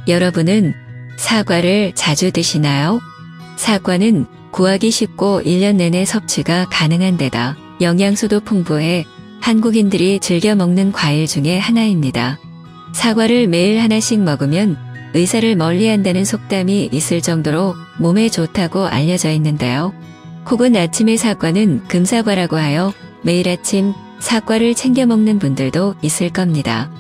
여러분은 사과를 자주 드시나요? 사과는 구하기 쉽고 1년 내내 섭취가 가능한 데다 영양소도 풍부해 한국인들이 즐겨 먹는 과일 중에 하나입니다. 사과를 매일 하나씩 먹으면 의사를 멀리한다는 속담이 있을 정도로 몸에 좋다고 알려져 있는데요. 혹은 아침의 사과는 금사과라고 하여 매일 아침 사과를 챙겨 먹는 분들도 있을 겁니다.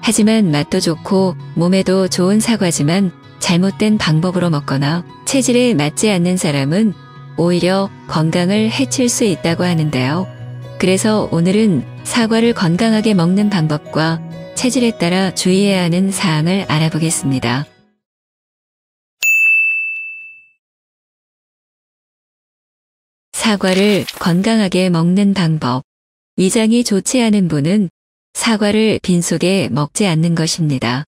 하지만 맛도 좋고 몸에도 좋은 사과지만 잘못된 방법으로 먹거나 체질에 맞지 않는 사람은 오히려 건강을 해칠 수 있다고 하는데요. 그래서 오늘은 사과를 건강하게 먹는 방법과 체질에 따라 주의해야 하는 사항을 알아보겠습니다. 사과를 건강하게 먹는 방법. 위장이 좋지 않은 분은 사과를 빈속에 먹지 않는 것입니다.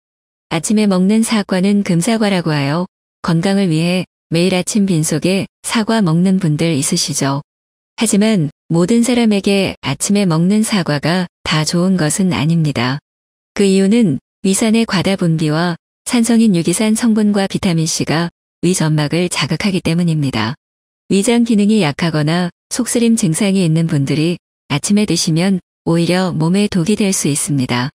아침에 먹는 사과는 금사과라고 하여 건강을 위해 매일 아침 빈속에 사과 먹는 분들 있으시죠? 하지만 모든 사람에게 아침에 먹는 사과가 다 좋은 것은 아닙니다. 그 이유는 위산의 과다 분비와 산성인 유기산 성분과 비타민C가 위 점막을 자극하기 때문입니다. 위장 기능이 약하거나 속쓰림 증상이 있는 분들이 아침에 드시면 오히려 몸에 독이 될 수 있습니다.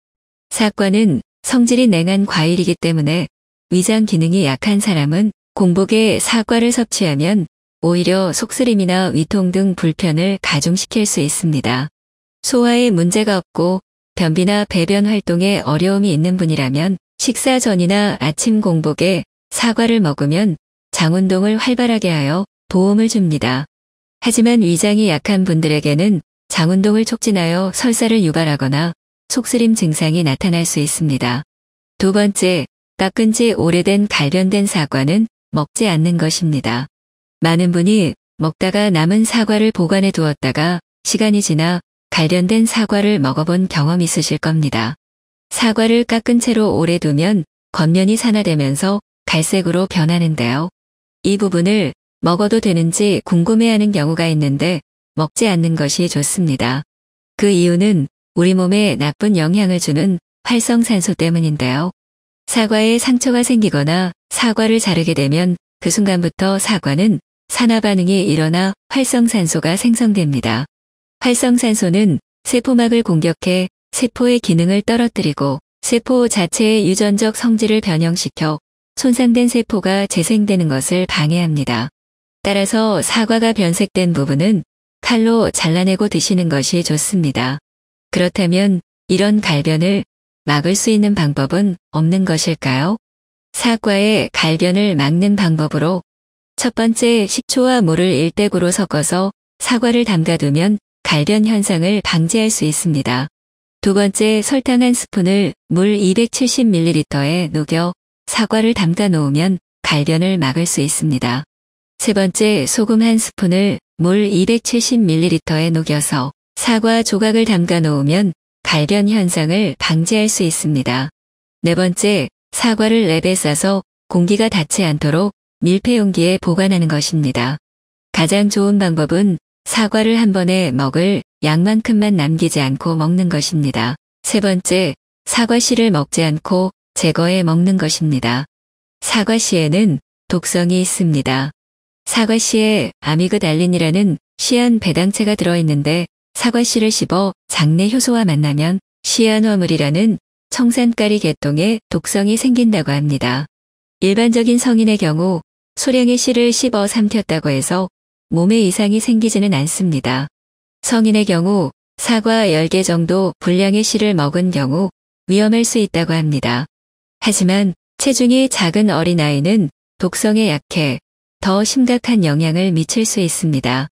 사과는 성질이 냉한 과일이기 때문에 위장 기능이 약한 사람은 공복에 사과를 섭취하면 오히려 속쓰림이나 위통 등 불편을 가중시킬 수 있습니다. 소화에 문제가 없고 변비나 배변 활동에 어려움이 있는 분이라면 식사 전이나 아침 공복에 사과를 먹으면 장 운동을 활발하게 하여 도움을 줍니다. 하지만 위장이 약한 분들에게는 장 운동을 촉진하여 설사를 유발하거나 속쓰림 증상이 나타날 수 있습니다. 두 번째, 깎은 지 오래된 갈변된 사과는 먹지 않는 것입니다. 많은 분이 먹다가 남은 사과를 보관해 두었다가 시간이 지나 갈변된 사과를 먹어본 경험 있으실 겁니다. 사과를 깎은 채로 오래 두면 겉면이 산화되면서 갈색으로 변하는데요. 이 부분을 먹어도 되는지 궁금해하는 경우가 있는데 먹지 않는 것이 좋습니다. 그 이유는 우리 몸에 나쁜 영향을 주는 활성산소 때문인데요. 사과에 상처가 생기거나 사과를 자르게 되면 그 순간부터 사과는 산화 반응이 일어나 활성산소가 생성됩니다. 활성산소는 세포막을 공격해 세포의 기능을 떨어뜨리고 세포 자체의 유전적 성질을 변형시켜 손상된 세포가 재생되는 것을 방해합니다. 따라서 사과가 변색된 부분은 칼로 잘라내고 드시는 것이 좋습니다. 그렇다면 이런 갈변을 막을 수 있는 방법은 없는 것일까요? 사과의 갈변을 막는 방법으로 첫 번째, 식초와 물을 1대9로 섞어서 사과를 담가두면 갈변 현상을 방지할 수 있습니다. 두 번째, 설탕 1스푼을 물 270ml에 녹여 사과를 담가 놓으면 갈변을 막을 수 있습니다. 세 번째, 소금 1스푼을 물 270ml에 녹여서 사과 조각을 담가 놓으면 갈변 현상을 방지할 수 있습니다. 네 번째, 사과를 랩에 싸서 공기가 닿지 않도록 밀폐 용기에 보관하는 것입니다. 가장 좋은 방법은 사과를 한 번에 먹을 양만큼만 남기지 않고 먹는 것입니다. 세 번째, 사과씨를 먹지 않고 제거해 먹는 것입니다. 사과씨에는 독성이 있습니다. 사과씨에 아미그달린이라는 시안 배당체가 들어있는데 사과씨를 씹어 장내 효소와 만나면 시안화물이라는 청산가리 계통에 독성이 생긴다고 합니다. 일반적인 성인의 경우 소량의 씨를 씹어 삼켰다고 해서 몸에 이상이 생기지는 않습니다. 성인의 경우 사과 10개 정도 분량의 씨를 먹은 경우 위험할 수 있다고 합니다. 하지만 체중이 작은 어린아이는 독성에 약해 더 심각한 영향을 미칠 수 있습니다.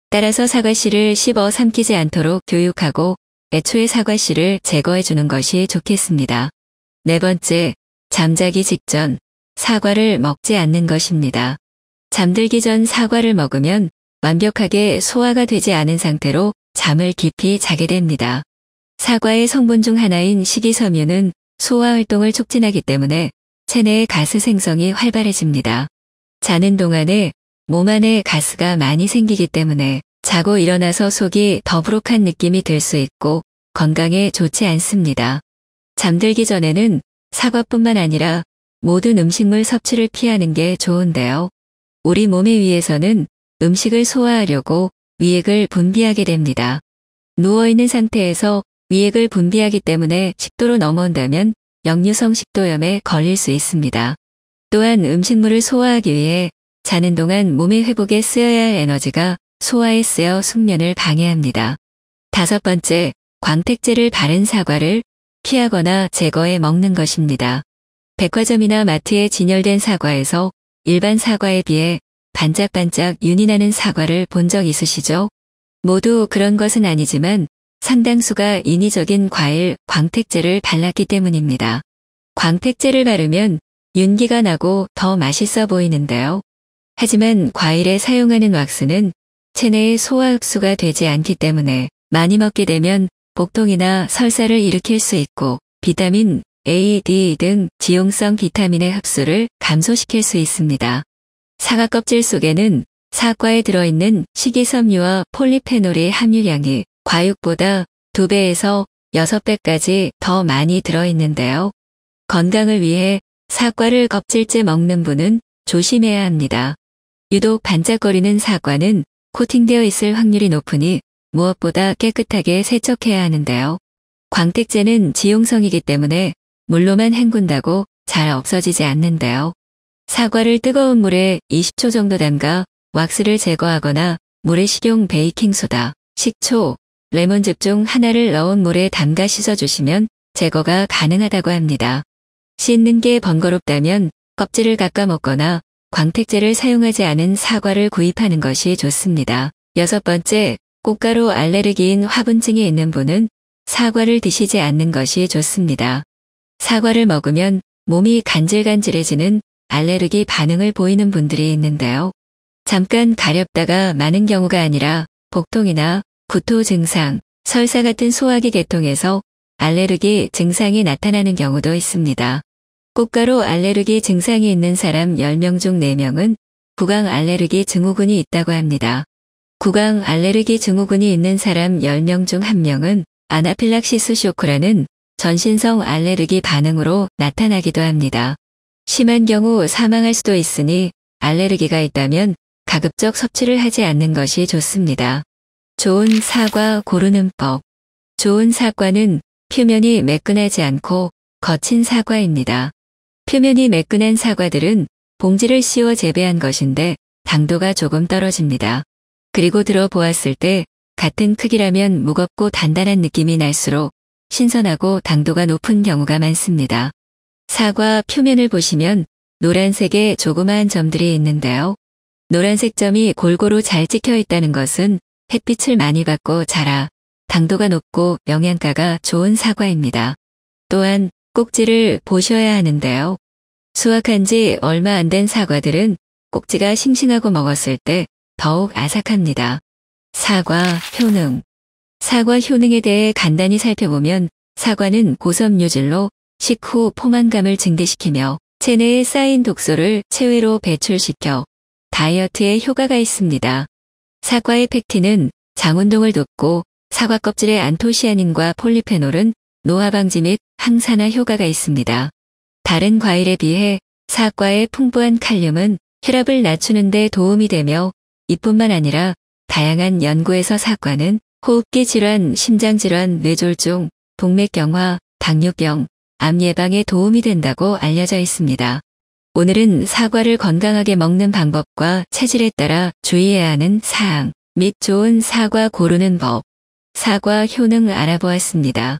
따라서 사과씨를 씹어 삼키지 않도록 교육하고 애초에 사과씨를 제거해 주는 것이 좋겠습니다. 네 번째, 잠자기 직전 사과를 먹지 않는 것입니다. 잠들기 전 사과를 먹으면 완벽하게 소화가 되지 않은 상태로 잠을 깊이 자게 됩니다. 사과의 성분 중 하나인 식이섬유는 소화 활동을 촉진하기 때문에 체내의 가스 생성이 활발해집니다. 자는 동안에 몸 안에 가스가 많이 생기기 때문에 자고 일어나서 속이 더부룩한 느낌이 들 수 있고 건강에 좋지 않습니다. 잠들기 전에는 사과뿐만 아니라 모든 음식물 섭취를 피하는 게 좋은데요. 우리 몸의 위에서는 음식을 소화하려고 위액을 분비하게 됩니다. 누워있는 상태에서 위액을 분비하기 때문에 식도로 넘어온다면 역류성 식도염에 걸릴 수 있습니다. 또한 음식물을 소화하기 위해 자는 동안 몸의 회복에 쓰여야 할 에너지가 소화에 쓰여 숙면을 방해합니다. 5번째, 광택제를 바른 사과를 피하거나 제거해 먹는 것입니다. 백화점이나 마트에 진열된 사과에서 일반 사과에 비해 반짝반짝 윤이 나는 사과를 본 적 있으시죠? 모두 그런 것은 아니지만 상당수가 인위적인 과일 광택제를 발랐기 때문입니다. 광택제를 바르면 윤기가 나고 더 맛있어 보이는데요. 하지만 과일에 사용하는 왁스는 체내에 소화 흡수가 되지 않기 때문에 많이 먹게 되면 복통이나 설사를 일으킬 수 있고 비타민 A, D 등 지용성 비타민의 흡수를 감소시킬 수 있습니다. 사과 껍질 속에는 사과에 들어있는 식이섬유와 폴리페놀의 함유량이 과육보다 2배에서 6배까지 더 많이 들어있는데요. 건강을 위해 사과를 껍질째 먹는 분은 조심해야 합니다. 유독 반짝거리는 사과는 코팅되어 있을 확률이 높으니 무엇보다 깨끗하게 세척해야 하는데요. 광택제는 지용성이기 때문에 물로만 헹군다고 잘 없어지지 않는데요. 사과를 뜨거운 물에 20초 정도 담가 왁스를 제거하거나 물에 식용 베이킹소다, 식초, 레몬즙 중 하나를 넣은 물에 담가 씻어주시면 제거가 가능하다고 합니다. 씻는 게 번거롭다면 껍질을 깎아 먹거나 광택제를 사용하지 않은 사과를 구입하는 것이 좋습니다. 6번째, 꽃가루 알레르기인 화분증이 있는 분은 사과를 드시지 않는 것이 좋습니다. 사과를 먹으면 몸이 간질간질해지는 알레르기 반응을 보이는 분들이 있는데요. 잠깐 가렵다가 많은 경우가 아니라 복통이나 구토 증상, 설사 같은 소화기 계통에서 알레르기 증상이 나타나는 경우도 있습니다. 꽃가루 알레르기 증상이 있는 사람 10명 중 4명은 구강 알레르기 증후군이 있다고 합니다. 구강 알레르기 증후군이 있는 사람 10명 중 1명은 아나필락시스 쇼크라는 전신성 알레르기 반응으로 나타나기도 합니다. 심한 경우 사망할 수도 있으니 알레르기가 있다면 가급적 섭취를 하지 않는 것이 좋습니다. 좋은 사과 고르는 법. 좋은 사과는 표면이 매끈하지 않고 거친 사과입니다. 표면이 매끈한 사과들은 봉지를 씌워 재배한 것인데 당도가 조금 떨어집니다. 그리고 들어보았을 때 같은 크기라면 무겁고 단단한 느낌이 날수록 신선하고 당도가 높은 경우가 많습니다. 사과 표면을 보시면 노란색의 조그마한 점들이 있는데요. 노란색 점이 골고루 잘 찍혀 있다는 것은 햇빛을 많이 받고 자라 당도가 높고 영양가가 좋은 사과입니다. 또한 꼭지를 보셔야 하는데요. 수확한 지 얼마 안 된 사과들은 꼭지가 싱싱하고 먹었을 때 더욱 아삭합니다. 사과 효능. 사과 효능에 대해 간단히 살펴보면 사과는 고섬유질로 식후 포만감을 증대시키며 체내에 쌓인 독소를 체외로 배출시켜 다이어트에 효과가 있습니다. 사과의 팩틴은 장운동을 돕고 사과 껍질의 안토시아닌과 폴리페놀은 노화 방지 및 항산화 효과가 있습니다. 다른 과일에 비해 사과의 풍부한 칼륨은 혈압을 낮추는 데 도움이 되며 이뿐만 아니라 다양한 연구에서 사과는 호흡기 질환, 심장질환, 뇌졸중, 동맥경화, 당뇨병, 암 예방에 도움이 된다고 알려져 있습니다. 오늘은 사과를 건강하게 먹는 방법과 체질에 따라 주의해야 하는 사항 및 좋은 사과 고르는 법, 사과 효능 알아보았습니다.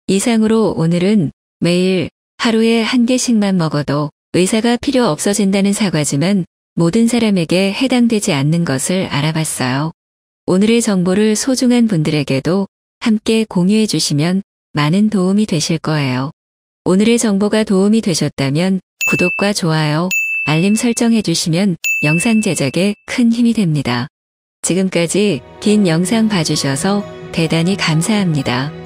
이상으로 오늘은 매일 하루에 1개씩만 먹어도 의사가 필요 없어진다는 사과지만 모든 사람에게 해당되지 않는 것을 알아봤어요. 오늘의 정보를 소중한 분들에게도 함께 공유해 주시면 많은 도움이 되실 거예요. 오늘의 정보가 도움이 되셨다면 구독과 좋아요, 알림 설정해 주시면 영상 제작에 큰 힘이 됩니다. 지금까지 긴 영상 봐주셔서 대단히 감사합니다.